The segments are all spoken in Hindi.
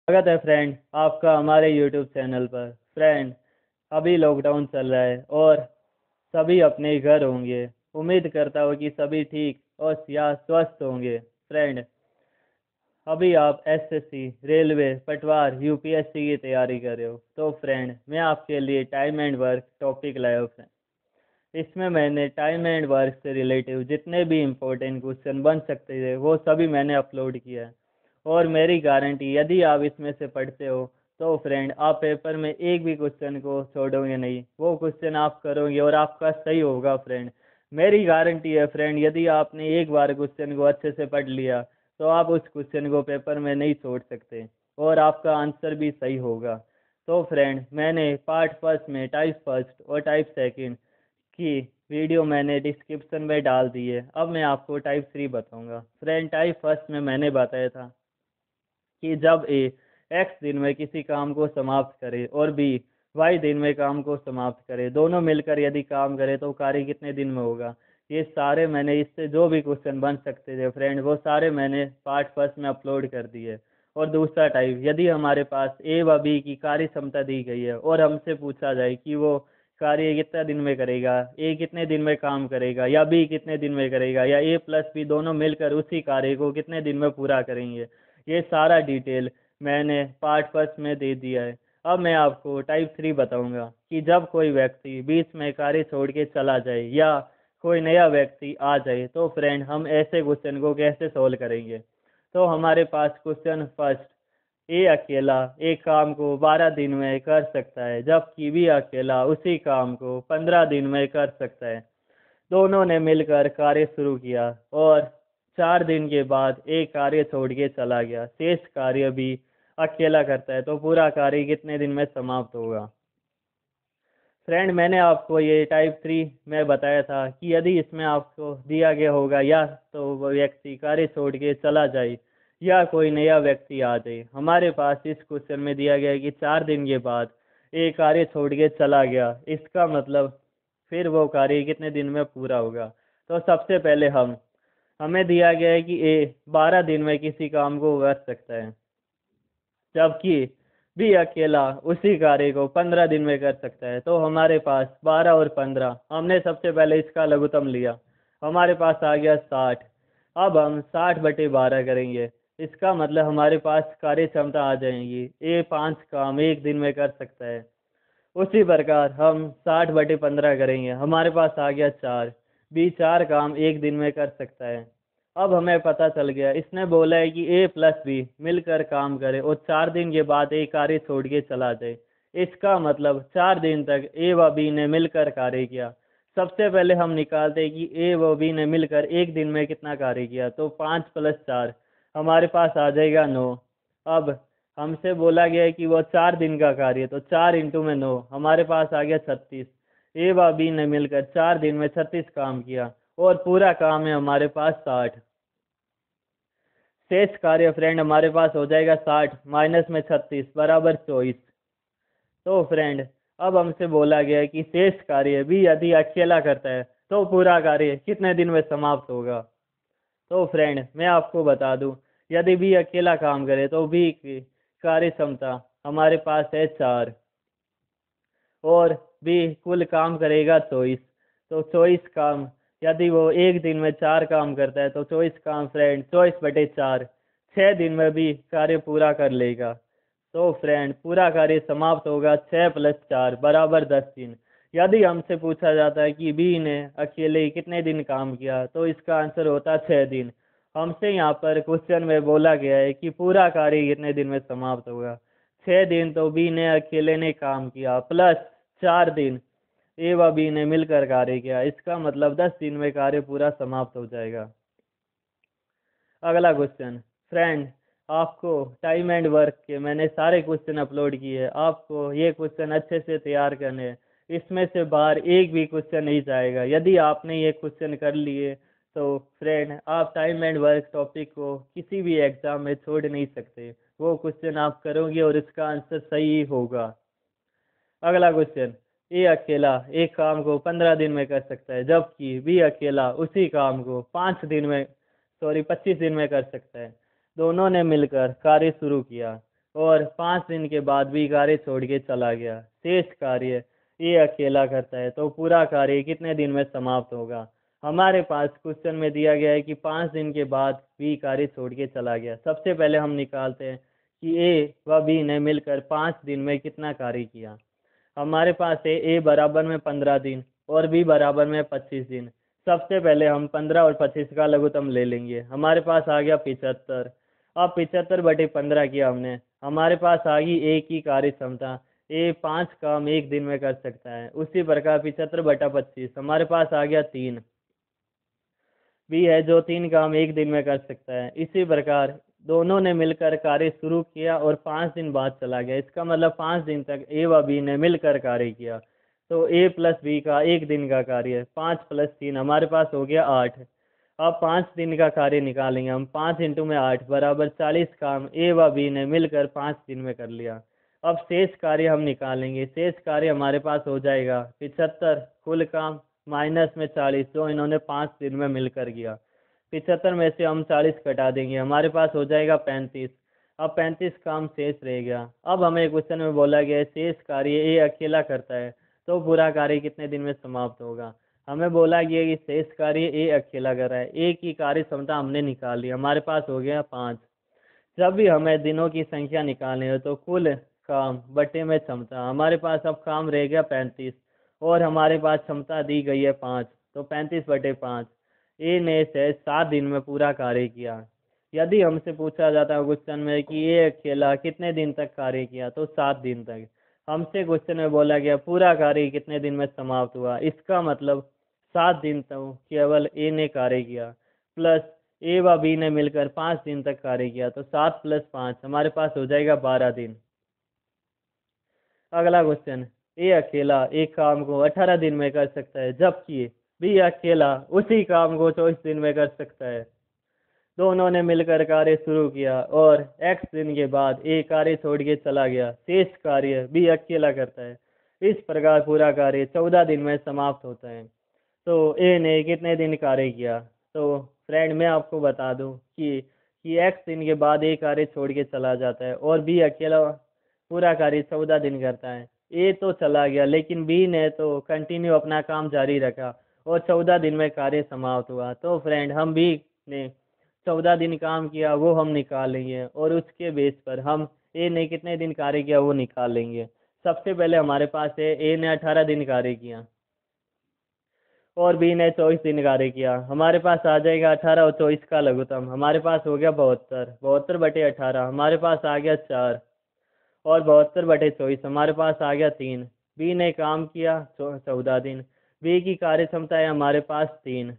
स्वागत है फ्रेंड आपका हमारे यूट्यूब चैनल पर। फ्रेंड, अभी लॉकडाउन चल रहा है और सभी अपने घर होंगे। उम्मीद करता हूँ कि सभी ठीक और या स्वस्थ होंगे। फ्रेंड, अभी आप एसएससी, रेलवे, पटवार, यूपीएससी की तैयारी कर रहे हो तो फ्रेंड मैं आपके लिए टाइम एंड वर्क टॉपिक लाया हूँ फ्रेंड। इसमें मैंने टाइम एंड वर्क से रिलेटिव जितने भी इम्पोर्टेंट क्वेश्चन बन सकते थे वो सभी मैंने अपलोड किया है। और मेरी गारंटी, यदि आप इसमें से पढ़ते हो तो फ्रेंड आप पेपर में एक भी क्वेश्चन को छोड़ोगे नहीं, वो क्वेश्चन आप करोगे और आपका सही होगा फ्रेंड। मेरी गारंटी है फ्रेंड, यदि आपने एक बार क्वेश्चन को अच्छे से पढ़ लिया तो आप उस क्वेश्चन को पेपर में नहीं छोड़ सकते और आपका आंसर भी सही होगा। तो फ्रेंड, मैंने पार्ट फर्स्ट में टाइप फर्स्ट और टाइप सेकंड की वीडियो मैंने डिस्क्रिप्शन में डाल दी है। अब मैं आपको टाइप थ्री बताऊंगा। फ्रेंड, टाइप फर्स्ट में मैंने बताया था कि जब ए एक्स दिन में किसी काम को समाप्त करे और बी वाई दिन में काम को समाप्त करे, दोनों मिलकर यदि काम करे तो कार्य कितने दिन में होगा। ये सारे मैंने इससे जो भी क्वेश्चन बन सकते थे फ्रेंड वो सारे मैंने पार्ट फर्स्ट में अपलोड कर दिए। और दूसरा टाइप, यदि हमारे पास ए व बी की कार्य क्षमता दी गई है और हमसे पूछा जाए कि वो कार्य कितना दिन में करेगा, ए कितने दिन में काम करेगा या बी कितने दिन में करेगा, या ए प्लस बी दोनों मिलकर उसी कार्य को कितने दिन में पूरा करेंगे, ये सारा डिटेल मैंने पार्ट फर्स्ट में दे दिया है। अब मैं आपको टाइप थ्री बताऊंगा कि जब कोई व्यक्ति बीच में कार्य छोड़ के चला जाए या कोई नया व्यक्ति आ जाए तो फ्रेंड हम ऐसे क्वेश्चन को कैसे सोल्व करेंगे। तो हमारे पास क्वेश्चन फर्स्ट, ए अकेला एक काम को 12 दिन में कर सकता है जबकि बी अकेला उसी काम को 15 दिन में कर सकता है। दोनों ने मिलकर कार्य शुरू किया और 4 दिन के बाद एक कार्य छोड़ के चला गया, शेष कार्य भी अकेला करता है तो पूरा कार्य कितने दिन में समाप्त होगा। फ्रेंड, मैंने आपको ये टाइप थ्री में बताया था कि यदि इसमें आपको दिया गया होगा या तो वो व्यक्ति कार्य छोड़ के चला जाए या कोई नया व्यक्ति आ जाए। हमारे पास इस क्वेश्चन में दिया गया है कि 4 दिन के बाद एक कार्य छोड़ के चला गया, इसका मतलब फिर वो कार्य कितने दिन में पूरा होगा। तो सबसे पहले हमें दिया गया है कि ए 12 दिन में किसी काम को कर सकता है जबकि भी अकेला उसी कार्य को 15 दिन में कर सकता है। तो हमारे पास 12 और 15, हमने सबसे पहले इसका लघुत्तम लिया, हमारे पास आ गया 60। अब हम 60/12 करेंगे, इसका मतलब हमारे पास कार्य क्षमता आ जाएगी, ए 5 काम एक दिन में कर सकता है। उसी प्रकार हम 60/15 करेंगे, हमारे पास आ गया 4, बी 4 काम एक दिन में कर सकता है। अब हमें पता चल गया, इसने बोला है कि ए प्लस बी मिलकर काम करे और 4 दिन के बाद ए कार्य छोड़ के चला जाए। इसका मतलब 4 दिन तक ए व बी ने मिलकर कार्य किया। सबसे पहले हम निकालते हैं कि ए व बी ने मिलकर एक दिन में कितना कार्य किया, तो 5 + 4 हमारे पास आ जाएगा 9। अब हमसे बोला गया है कि वो 4 दिन का कार्य, तो 4 × 9 हमारे पास आ गया 36। ए व बी ने मिलकर 4 दिन में 36 काम किया और पूरा काम है हमारे पास 60। शेष कार्य फ्रेंड हमारे पास हो जाएगा 60 माइनस में 36 बराबर 24। तो फ्रेंड, अब हमसे बोला गया है कि शेष कार्य भी यदि अकेला करता है तो पूरा कार्य कितने दिन में समाप्त होगा। तो फ्रेंड, मैं आपको बता दूं, यदि भी अकेला काम करे तो भी की कार्य क्षमता हमारे पास है 4 और भी कुल काम करेगा 24। तो 24 काम, यदि वो एक दिन में 4 काम करता है तो 24 काम फ्रेंड 24/4 6 दिन में भी कार्य पूरा कर लेगा। तो फ्रेंड, पूरा कार्य समाप्त होगा 6 + 4 बराबर 10 दिन। यदि हमसे पूछा जाता है कि बी ने अकेले ही कितने दिन काम किया तो इसका आंसर होता 6 दिन। हमसे यहाँ पर क्वेश्चन में बोला गया है कि पूरा कार्य कितने दिन में समाप्त होगा। 6 दिन तो बी ने अकेले ने काम किया प्लस 4 दिन ए व बी ने मिलकर कार्य किया, इसका मतलब 10 दिन में कार्य पूरा समाप्त हो जाएगा। अगला क्वेश्चन, फ्रेंड, आपको टाइम एंड वर्क के मैंने सारे क्वेश्चन अपलोड किए हैं, आपको ये क्वेश्चन अच्छे से तैयार करने हैं। इसमें से बाहर एक भी क्वेश्चन नहीं जाएगा। यदि आपने ये क्वेश्चन कर लिए तो फ्रेंड आप टाइम एंड वर्क टॉपिक को किसी भी एग्जाम में छोड़ नहीं सकते, वो क्वेश्चन आप करोगे और इसका आंसर सही होगा। अगला क्वेश्चन, ए अकेला एक काम को 15 दिन में कर सकता है जबकि बी अकेला उसी काम को 25 दिन में कर सकता है। दोनों ने मिलकर कार्य शुरू किया, और 5 दिन के बाद भी कार्य छोड़ के चला गया। शेष कार्य ये अकेला करता है, तो पूरा कार्य कितने दिन में समाप्त होगा। हमारे पास क्वेश्चन में दिया गया है कि 5 दिन के बाद बी कार्य छोड़ के चला गया। सबसे पहले हम निकालते हैं कि ए व बी ने मिलकर 5 दिन में कितना कार्य किया। हमारे पास है ए बराबर में 15 दिन और बी बराबर में 25 दिन। सबसे पहले हम 15 और 25 का लघुत्तम ले लेंगे। हमारे पास आ गया 75। अब 75/15 किया हमने, हमारे पास आ गई ए की कार्य क्षमता। ए 5 काम एक दिन में कर सकता है। उसी प्रकार 75/25 हमारे पास आ गया 3। बी है जो 3 काम एक दिन में कर सकता है। इसी प्रकार दोनों ने मिलकर कार्य शुरू किया और 5 दिन बाद चला गया। इसका मतलब 5 दिन तक ए व बी ने मिलकर कार्य किया। तो ए प्लस बी का एक दिन का कार्य 5 + 3 हमारे पास हो गया 8। अब 5 दिन का कार्य निकालेंगे हम। 5 × 8 = 40 काम ए व बी ने मिलकर 5 दिन में कर लिया। अब शेष कार्य हम निकालेंगे। शेष कार्य हमारे पास हो जाएगा 75 कुल काम माइनस में 40 जो इन्होंने 5 दिन में मिलकर किया। 75 में से हम 40 घटा देंगे, हमारे पास हो जाएगा 35। अब 35 काम शेष रह गया। अब हमें क्वेश्चन में बोला गया है शेष कार्य ये अकेला करता है, तो पूरा कार्य कितने दिन में समाप्त होगा। हमें बोला गया कि शेष कार्य ए अकेला कर रहा है। ए की कार्य क्षमता हमने निकाल ली, हमारे पास हो गया 5। जब भी हमें दिनों की संख्या निकालनी हो तो कुल काम बटे में क्षमता, हमारे पास अब काम रह गया 35 और हमारे पास क्षमता दी गई है 5, तो 35/5। ए ने से 7 दिन में पूरा कार्य किया। यदि हमसे पूछा जाता है क्वेश्चन में कि ये अकेला कितने दिन तक कार्य किया, तो 7 दिन तक। हमसे क्वेश्चन में बोला गया पूरा कार्य कितने दिन में समाप्त हुआ, इसका मतलब 7 दिन तक केवल ए ने कार्य किया प्लस ए व बी ने मिलकर 5 दिन तक कार्य किया, तो 7 + 5 हमारे पास हो जाएगा 12 दिन। अगला क्वेश्चन, ए अकेला एक काम को 18 दिन में कर सकता है, जबकि बी अकेला उसी काम को 24 दिन में कर सकता है। दोनों ने मिलकर कार्य शुरू किया और x दिन के बाद ए कार्य छोड़ के चला गया। शेष कार्य बी अकेला करता है। इस प्रकार पूरा कार्य 14 दिन में समाप्त होता है। तो ए ने कितने दिन कार्य किया। तो फ्रेंड मैं आपको बता दूं कि x दिन के बाद ए कार्य छोड़ के चला जाता है और बी अकेला पूरा कार्य 14 दिन करता है। ए तो चला गया लेकिन बी ने तो कंटिन्यू अपना काम जारी रखा और 14 दिन में कार्य समाप्त हुआ। तो फ्रेंड हम बी ने 14 दिन काम किया वो हम निकाल लेंगे और उसके बेस पर हम ए ने कितने दिन कार्य किया वो निकाल लेंगे। सबसे पहले हमारे पास है ए ने 18 दिन कार्य किया और बी ने 24 दिन कार्य किया। हमारे पास आ जाएगा 18 और 24 का लघुत्तम, हमारे पास हो गया 72। 72/18 हमारे पास आ गया 4 और 72/24 हमारे पास आ गया 3। बी ने काम किया 14 दिन। बी की कार्य क्षमता है हमारे पास 3,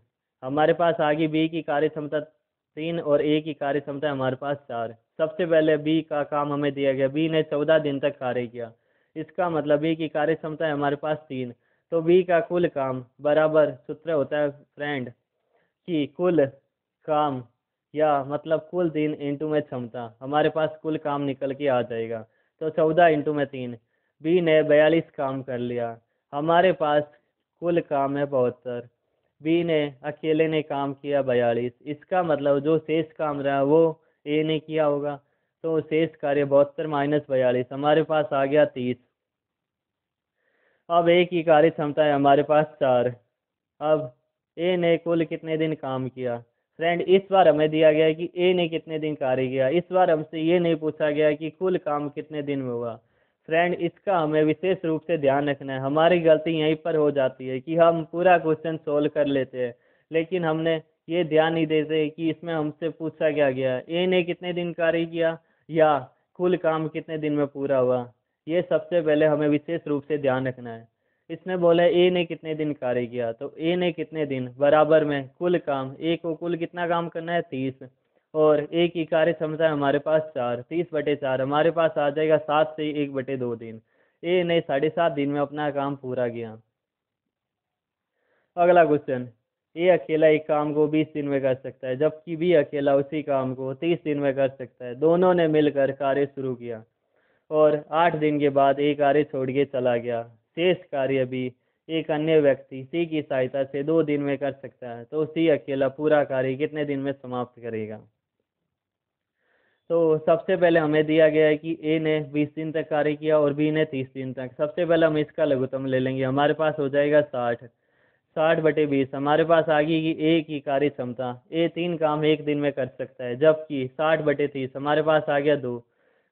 हमारे पास आ गई बी की कार्य क्षमता 3 और ए की कार्य क्षमता है हमारे पास 4। सबसे पहले बी का काम हमें दिया गया, बी ने 14 दिन तक कार्य किया। इसका मतलब बी की कार्य क्षमता है हमारे पास 3। तो बी का कुल काम बराबर सूत्र होता है फ्रेंड कि कुल काम या मतलब कुल दिन इंटू में क्षमता, हमारे पास कुल काम निकल के आ जाएगा। तो 14 इंटू में 3, बी ने 42 काम कर लिया। हमारे पास कुल काम है 72, बी ने अकेले ने काम किया 42। इसका मतलब जो शेष काम रहा वो ए ने किया होगा। तो शेष कार्य 72 - 42 हमारे पास आ गया 30। अब ए की कार्य क्षमता है हमारे पास 4। अब ए ने कुल कितने दिन काम किया। फ्रेंड इस बार हमें दिया गया है कि ए ने कितने दिन कार्य किया, इस बार हमसे ये नहीं पूछा गया कि कुल काम कितने दिन में हुआ। फ्रेंड इसका हमें विशेष रूप से ध्यान रखना है। हमारी गलती यहीं पर हो जाती है कि हम पूरा क्वेश्चन सोल्व कर लेते हैं लेकिन हमने ये ध्यान नहीं देते कि इसमें हमसे पूछा क्या गया ए ने कितने दिन कार्य किया या कुल काम कितने दिन में पूरा हुआ। ये सबसे पहले हमें विशेष रूप से ध्यान रखना है। इसने बोला ए ने कितने दिन कार्य किया, तो ए ने कितने दिन बराबर में कुल काम, ए को कुल कितना काम करना है 30 और ए की कार्य क्षमता है हमारे पास 4, 30/4 हमारे पास आ जाएगा 7 से 1/2 दिन। ए ने 7.5 दिन में अपना काम पूरा किया। अगला क्वेश्चन, ए अकेला एक काम को 20 दिन में कर सकता है, जबकि बी अकेला उसी काम को 30 दिन में कर सकता है। दोनों ने मिलकर कार्य शुरू किया और 8 दिन के बाद एक कार्य छोड़ के चला गया। शेष कार्य भी एक अन्य व्यक्ति सी की सहायता से 2 दिन में कर सकता है। तो सी अकेला पूरा कार्य कितने दिन में समाप्त करेगा। तो सबसे पहले हमें दिया गया है कि ए ने 20 दिन तक कार्य किया और बी ने 30 दिन तक। सबसे पहले हम इसका लघुत्तम ले लेंगे, हमारे पास हो जाएगा 60। 60/20 हमारे पास आ गई कि ए की कार्य क्षमता। ए 3 काम एक दिन में कर सकता है, जबकि 60/30 हमारे पास आ गया 2।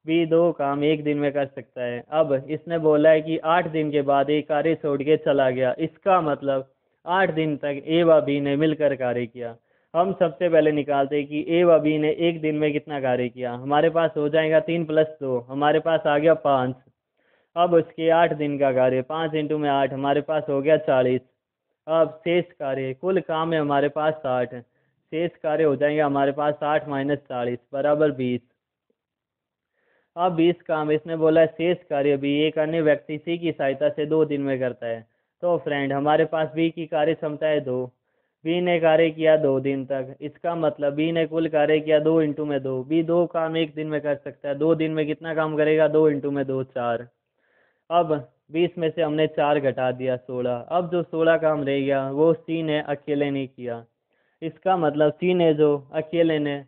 बी 2 काम एक दिन में कर सकता है। अब इसने बोला है कि 8 दिन के बाद ए कार्य छोड़ के चला गया, इसका मतलब 8 दिन तक ए व बी ने मिलकर कार्य किया। हम सबसे पहले निकालते हैं कि ए व बी ने एक दिन में कितना कार्य किया। हमारे पास हो जाएगा 3 + 2, हमारे पास आ गया 5। अब उसके 8 दिन का कार्य, 5 × में 8, हमारे पास हो गया 40। अब शेष कार्य, कुल काम है हमारे पास 60, शेष कार्य हो जाएंगे हमारे पास 60 - 40 = 20। अब 20 काम इसने बोला है शेष कार्य भी एक अन्य व्यक्ति सी की सहायता से 2 दिन में करता है। तो फ्रेंड हमारे पास बी की कार्य क्षमता है 2। बी ने कार्य किया 2 दिन तक, इसका मतलब बी ने कुल कार्य किया 2 × में 2। बी 2 काम एक दिन में कर सकता है। 2 दिन में कितना काम करेगा? 2 × में 2 4। अब 20 में से हमने 4 घटा दिया, 16। अब जो 16 काम रह गया वो सी ने अकेले नहीं किया। इसका मतलब सी ने जो अकेले ने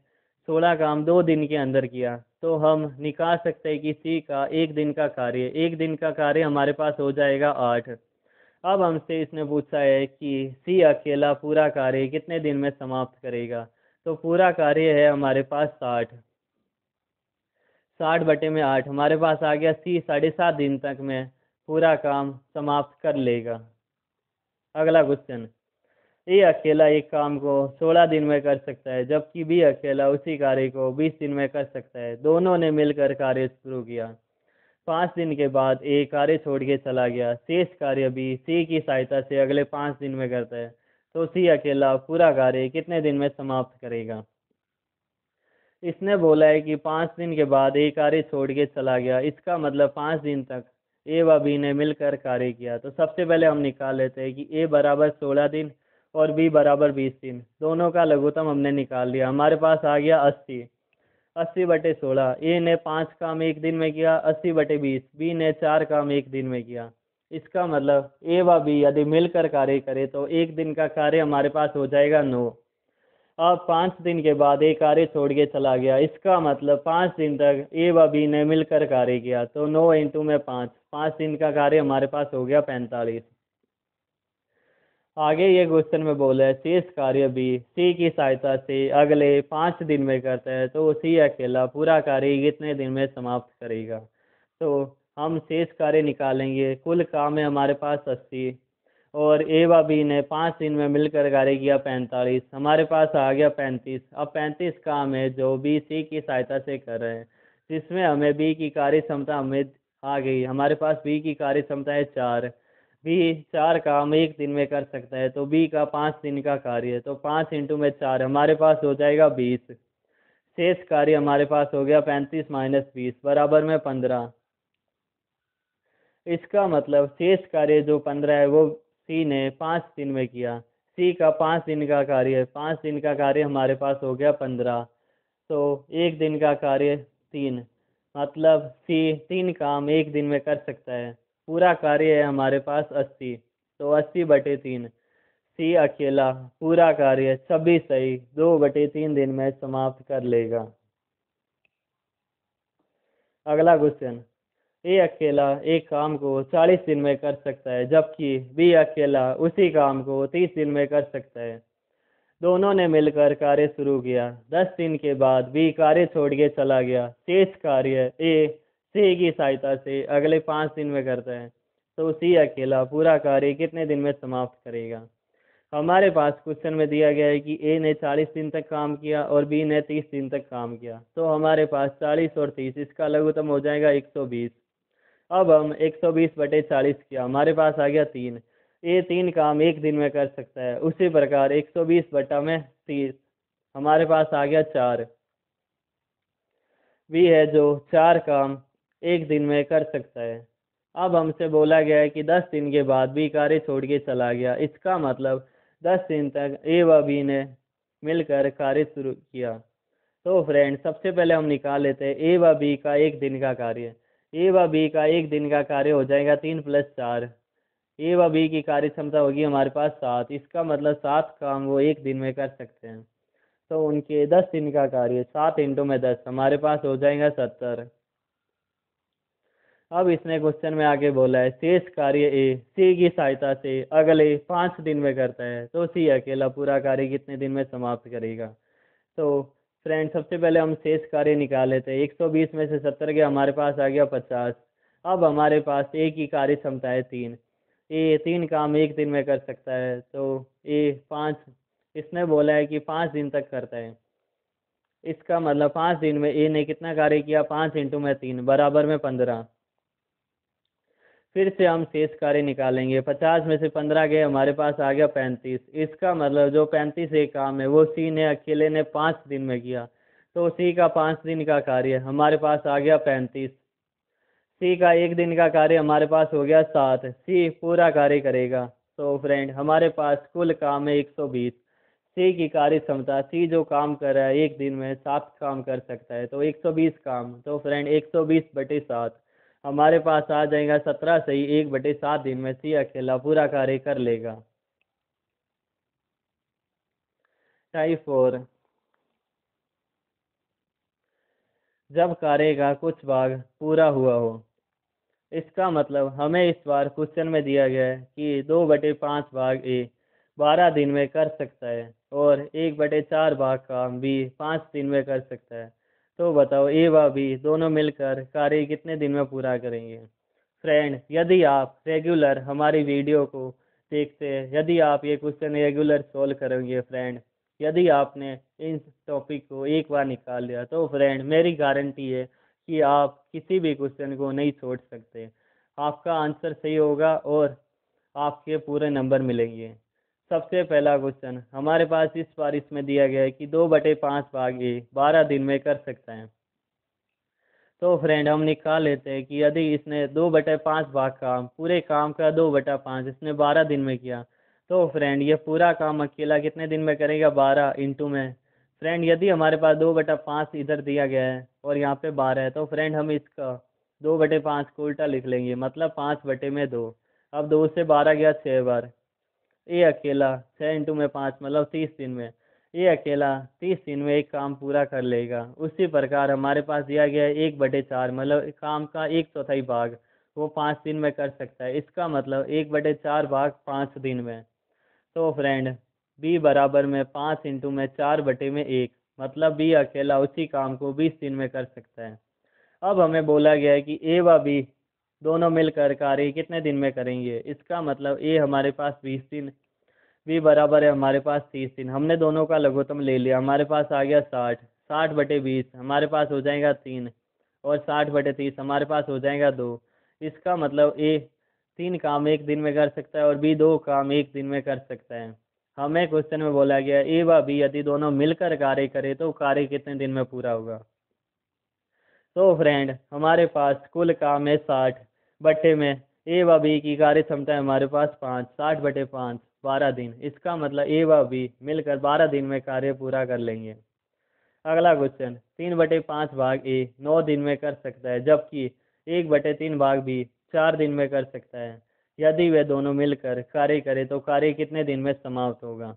16 काम 2 दिन के अंदर किया, तो हम निकाल सकते हैं कि सी का एक दिन का कार्य, एक दिन का कार्य हमारे पास हो जाएगा 8। अब हमसे इसने पूछा है कि सी अकेला पूरा कार्य कितने दिन में समाप्त करेगा। तो पूरा कार्य है हमारे पास 60। 60/8 हमारे पास आ गया सी 7.5 दिन तक में पूरा काम समाप्त कर लेगा। अगला क्वेश्चन, ए अकेला एक काम को 16 दिन में कर सकता है, जबकि बी अकेला उसी कार्य को 20 दिन में कर सकता है। दोनों ने मिलकर कार्य शुरू किया। 5 दिन के बाद ए कार्य छोड़ के चला गया, शेष कार्य बी सी की सहायता से अगले 5 दिन में करता है। तो सी अकेला पूरा कार्य कितने दिन में समाप्त करेगा? इसने बोला है कि 5 दिन के बाद ए कार्य छोड़ के चला गया, इसका मतलब 5 दिन तक ए व बी ने मिलकर कार्य किया। तो सबसे पहले हम निकाल लेते हैं कि ए बराबर 16 दिन और बी बराबर 20 दिन। दोनों का लघुत्तम हमने निकाल लिया, हमारे पास आ गया 80। 80/16 ए ने 5 काम एक दिन में किया, 80/20 बी ने 4 काम एक दिन में किया। इसका मतलब ए व बी यदि मिलकर कार्य करे तो एक दिन का कार्य हमारे पास हो जाएगा 9। अब 5 दिन के बाद ए कार्य छोड़ के चला गया, इसका मतलब 5 दिन तक ए व बी ने मिलकर कार्य किया। तो 9 × में 5, 5 दिन का कार्य हमारे पास हो गया 45। आगे ये क्वेश्चन में बोला है शेष कार्य भी सी की सहायता से अगले 5 दिन में करता है, तो सी अकेला पूरा कार्य कितने दिन में समाप्त करेगा। तो हम शेष कार्य निकालेंगे, कुल काम है हमारे पास 80 और ए व बी ने 5 दिन में मिलकर कार्य किया 45, हमारे पास आ गया 35। अब 35 काम है जो बी सी की सहायता से कर रहे हैं, जिसमें हमें बी की कार्य क्षमता हमें आ गई। हमारे पास बी की कार्य क्षमता है 4। बी 4 काम एक दिन में कर सकता है, तो बी का 5 दिन का कार्य है, तो 5 × में 4 हमारे पास हो जाएगा 20। शेष कार्य हमारे पास हो गया 35 - 20 = 15। इसका मतलब शेष कार्य जो 15 है वो सी ने 5 दिन में किया। सी का 5 दिन का कार्य है, 5 दिन का कार्य हमारे पास हो गया 15। तो एक दिन का कार्य 3, मतलब सी 3 काम एक दिन में कर सकता है। पूरा कार्य है हमारे पास 80, तो 80/3 सी अकेला पूरा कार्य 26 सही 2/3 दिन में समाप्त कर लेगा। अगला क्वेश्चन, ए अकेला एक काम को 40 दिन में कर सकता है, जबकि बी अकेला उसी काम को 30 दिन में कर सकता है। दोनों ने मिलकर कार्य शुरू किया। 10 दिन के बाद बी कार्य छोड़ के चला गया, शेष कार्य ए सी की सहायता से अगले 5 दिन में करता है। तो सी अकेला पूरा कार्य कितने दिन में समाप्त करेगा। हमारे पास क्वेश्चन में दिया गया है कि ए ने 40 दिन तक काम किया और बी ने 30 दिन तक काम किया। तो हमारे पास 40 और 30, इसका लघुत्तम हो जाएगा 120। अब हम 120/40 किया, हमारे पास आ गया 3। ये 3 काम एक दिन में कर सकता है। उसी प्रकार 120/30 हमारे पास आ गया 4। बी है जो 4 काम एक दिन में कर सकता है। अब हमसे बोला गया है कि 10 दिन के बाद बी कार्य छोड़ के चला गया, इसका मतलब 10 दिन तक ए व बी ने मिलकर कार्य शुरू किया। तो फ्रेंड सबसे पहले हम निकाल लेते हैं ए व बी का एक दिन का कार्य। ए व बी का एक दिन का कार्य हो जाएगा 3 + 4। ए व बी की कार्य क्षमता होगी हमारे पास 7, इसका मतलब 7 काम वो एक दिन में कर सकते हैं। तो उनके 10 दिन का कार्य 7 इंटू में 10 हमारे पास हो जाएगा 70। अब इसने क्वेश्चन में आगे बोला है शेष कार्य ए सी की सहायता से अगले 5 दिन में करता है, तो सी अकेला पूरा कार्य कितने दिन में समाप्त करेगा। तो फ्रेंड सबसे पहले हम शेष कार्य निकाल लेते हैं। 120 में से 70 गया, हमारे पास आ गया 50। अब हमारे पास ए की कार्य क्षमता है 3। ए 3 काम 1 दिन में कर सकता है, तो ए 5, इसने बोला है कि 5 दिन तक करता है। इसका मतलब 5 दिन में ए ने कितना कार्य किया, 5 इंटू में 3 बराबर में 15। फिर से हम शेष कार्य निकालेंगे। 50 में से 15 गए, हमारे पास आ गया 35। इसका मतलब जो 35 एक काम है वो सी ने अकेले ने 5 दिन में किया, तो सी का 5 दिन का कार्य हमारे पास आ गया 35। सी का 1 दिन का कार्य हमारे पास हो गया 7। सी पूरा कार्य करेगा। तो फ्रेंड हमारे पास कुल काम है 120। सी की कार्य क्षमता, सी जो काम कर रहा है 1 दिन में 7 काम कर सकता है, तो 120 काम। तो फ्रेंड 120/7 हमारे पास आ जाएगा 17 सही। 1/7 दिन में सी अकेला पूरा कार्य कर लेगा। टाइप 4, जब कार्य का कुछ भाग पूरा हुआ हो। इसका मतलब हमें इस बार क्वेश्चन में दिया गया है कि 2/5 भाग ए 12 दिन में कर सकता है और 1/4 भाग काम बी 5 दिन में कर सकता है। तो बताओ ए व बी दोनों मिलकर कार्य कितने दिन में पूरा करेंगे। फ्रेंड यदि आप रेगुलर हमारी वीडियो को देखते हैं, यदि आप ये क्वेश्चन रेगुलर सोल्व करेंगे फ्रेंड, यदि आपने इन टॉपिक को एक बार निकाल लिया, तो फ्रेंड मेरी गारंटी है कि आप किसी भी क्वेश्चन को नहीं छोड़ सकते। आपका आंसर सही होगा और आपके पूरे नंबर मिलेंगे। सबसे पहला क्वेश्चन हमारे पास इस बार इसमें दिया गया है कि 2/5 भाग ए 12 दिन में कर सकता है। तो फ्रेंड हम निकाल लेते हैं कि यदि इसने 2/5 भाग काम, पूरे काम का 2/5 इसने 12 दिन में किया, तो फ्रेंड ये पूरा काम अकेला कितने दिन में करेगा, 12 इंटू में। फ्रेंड यदि हमारे पास 2/5 इधर दिया गया है और यहाँ पे 12 है, तो फ्रेंड हम इसका 2/5 को उल्टा लिख लेंगे, मतलब 5/2। अब 2 से 12 गया 6 बार। ये अकेला 6 इंटू में 5 मतलब 30 दिन में, ये अकेला 30 दिन में एक काम पूरा कर लेगा। उसी प्रकार हमारे पास दिया गया है 1/4 मतलब काम का 1/4 भाग वो 5 दिन में कर सकता है। इसका मतलब 1/4 भाग 5 दिन में। तो फ्रेंड बी बराबर में 5 इंटू में 4/1 मतलब बी अकेला उसी काम को 20 दिन में कर सकता है। अब हमें बोला गया है कि ए व बी दोनों मिलकर कार्य कितने दिन में करेंगे। इसका मतलब ए हमारे पास 20 दिन, बी बराबर है हमारे पास 30 दिन। हमने दोनों का लघुत्तम ले लिया, हमारे पास आ गया 60। 60/20 हमारे पास हो जाएगा 3 और 60/30 हमारे पास हो जाएगा 2। इसका मतलब ए 3 काम 1 दिन में कर सकता है और बी 2 काम 1 दिन में कर सकता है। हमें क्वेश्चन में बोला गया ए व बी यदि दोनों मिलकर कार्य करे तो कार्य कितने दिन में पूरा होगा। तो फ्रेंड हमारे पास कुल काम है 60, बट्टे में ए व बी की कार्य क्षमता है हमारे पास 5, 60/5 12 दिन। इसका मतलब ए व बी मिलकर 12 दिन में कार्य पूरा कर लेंगे। अगला क्वेश्चन 3/5 भाग ए 9 दिन में कर सकता है, जबकि 1/3 भाग बी 4 दिन में कर सकता है। यदि वे दोनों मिलकर कार्य करें तो कार्य कितने दिन में समाप्त होगा।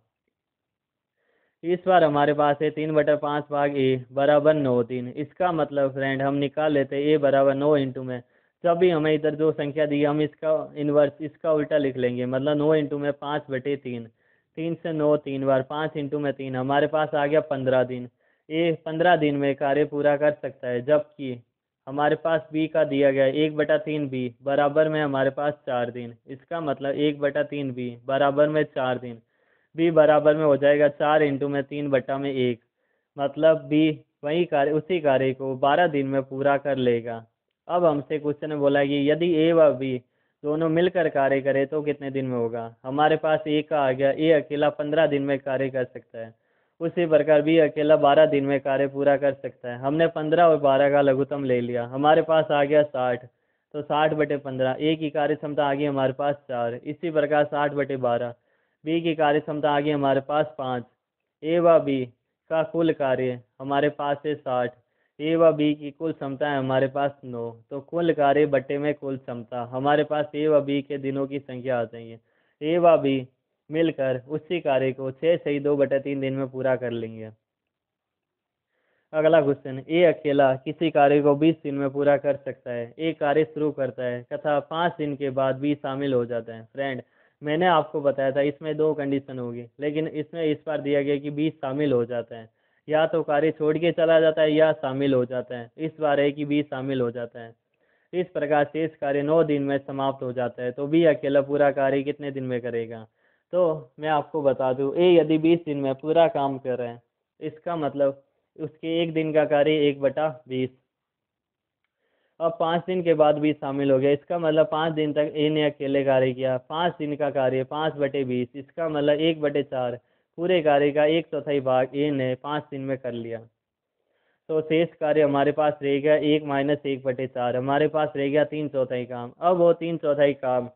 इस बार हमारे पास है 3/5 भाग ए बराबर 9 दिन। इसका मतलब फ्रेंड हम निकाल लेते हैं ए बराबर 9 इंटू में, जब भी हमें इधर जो संख्या दी हम इसका इन्वर्स इसका उल्टा लिख लेंगे, मतलब 9 इंटू में 5/3। 3 से 9 3 बार, 5 इंटू में 3 हमारे पास आ गया 15 दिन। ए 15 दिन में कार्य पूरा कर सकता है, जबकि हमारे पास बी का दिया गया है 1/3 बी बराबर में हमारे पास 4 दिन। इसका मतलब 1/3 बी बराबर में 4 दिन। बी बराबर में हो जाएगा 4 इंटू में 3/1 मतलब बी वही कार्य उसी कार्य को 12 दिन में पूरा कर लेगा। अब हमसे क्वेश्चन में बोला कि यदि ए व बी दोनों मिलकर कार्य करें तो कितने दिन में होगा। हमारे पास ए का आ गया, ए अकेला 15 दिन में कार्य कर सकता है। उसी प्रकार बी अकेला 12 दिन में कार्य पूरा कर सकता है। हमने 15 और 12 का लघुत्तम ले लिया, हमारे पास आ गया 60। तो 60/15 ए की कार्य क्षमता आ गई हमारे पास 4। इसी प्रकार 60/12 बी की कार्य क्षमता आ गई हमारे पास 5। ए व बी का कुल कार्य हमारे पास है 60। ए व बी की कुल क्षमता है हमारे पास 9। तो कुल कार्य बट्टे में कुल क्षमता हमारे पास ए व बी के दिनों की संख्या आ जाएंगे। ए व बी मिलकर उसी कार्य को 6 सही 2/3 दिन में पूरा कर लेंगे। अगला क्वेश्चन, ए अकेला किसी कार्य को 20 दिन में पूरा कर सकता है। ए कार्य शुरू करता है तथा 5 दिन के बाद बी शामिल हो जाता है। फ्रेंड, मैंने आपको बताया था इसमें 2 कंडीशन होगी, लेकिन इसमें इस बार दिया गया कि बी शामिल हो जाता है। या तो कार्य छोड़ के चला जाता है या शामिल हो जाता है। इस बार है कि बी शामिल हो जाता है। इस प्रकार शेष कार्य 9 दिन में समाप्त हो जाता है। तो बी अकेला पूरा कार्य कितने दिन में करेगा? तो मैं आपको बता दूं, ए यदि 20 दिन में पूरा काम कर रहे हैं, इसका मतलब उसके एक दिन का कार्य 1/20। अब 5 दिन के बाद भी शामिल हो गया, इसका मतलब 5 दिन तक ए ने अकेले कार्य किया। 5 दिन का कार्य 5/20, इसका मतलब 1/4। पूरे कार्य का 1/4 भाग ए ने 5 दिन में कर लिया। तो शेष कार्य हमारे पास रह गया 1 - 1/4। हमारे पास रह गया 3/4 काम। अब वो 3/4 काम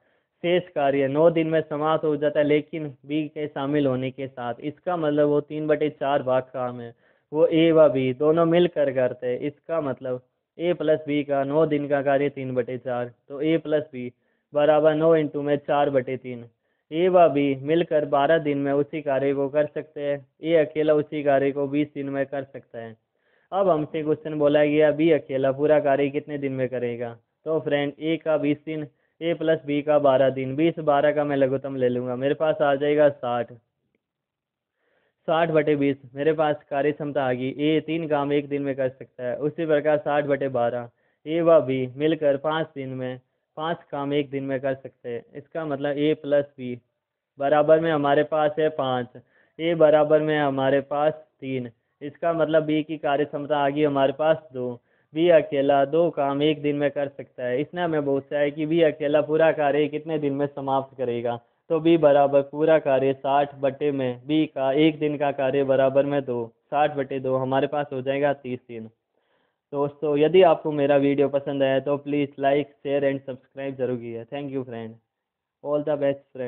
शेष कार्य 9 दिन में समाप्त हो जाता है, लेकिन बी के शामिल होने के साथ। इसका मतलब वो 3/4 भाग काम है वो ए व बी दोनों मिलकर करते हैं। इसका मतलब ए प्लस बी का 9 दिन का कार्य 3/4। तो ए प्लस बी बराबर 9 इंटू में 4/3। ए व बी मिलकर 12 दिन में उसी कार्य को कर सकते हैं। ए अकेला उसी कार्य को 20 दिन में कर सकता है। अब हमसे क्वेश्चन बोला गया बी अकेला पूरा कार्य कितने दिन में करेगा? तो फ्रेंड, ए का 20 दिन, ए प्लस बी का 12 दिन। 20 12 का मैं लघुत्तम ले लूंगा, मेरे पास आ जाएगा 60। 60/20 मेरे पास कार्य क्षमता आ गई। ए 3 काम 1 दिन में कर सकता है, उसी प्रकार 60/12 ए व बी मिलकर 5 दिन में 5 काम 1 दिन में कर सकते हैं। इसका मतलब ए प्लस बी बराबर में हमारे पास है 5, ए बराबर में हमारे पास 3। इसका मतलब बी की कार्य क्षमता आ गई हमारे पास 2। बी अकेला 2 काम 1 दिन में कर सकता है। इसने हमें पूछा है कि बी अकेला पूरा कार्य कितने दिन में समाप्त करेगा। तो बी बराबर पूरा कार्य 60 में बी का 1 दिन का कार्य बराबर में 2, 60/2 हमारे पास हो जाएगा 30 दिन। दोस्तों, यदि आपको मेरा वीडियो पसंद आया तो please like share and subscribe जरूर कीजिए। Thank you friend, all the best friend.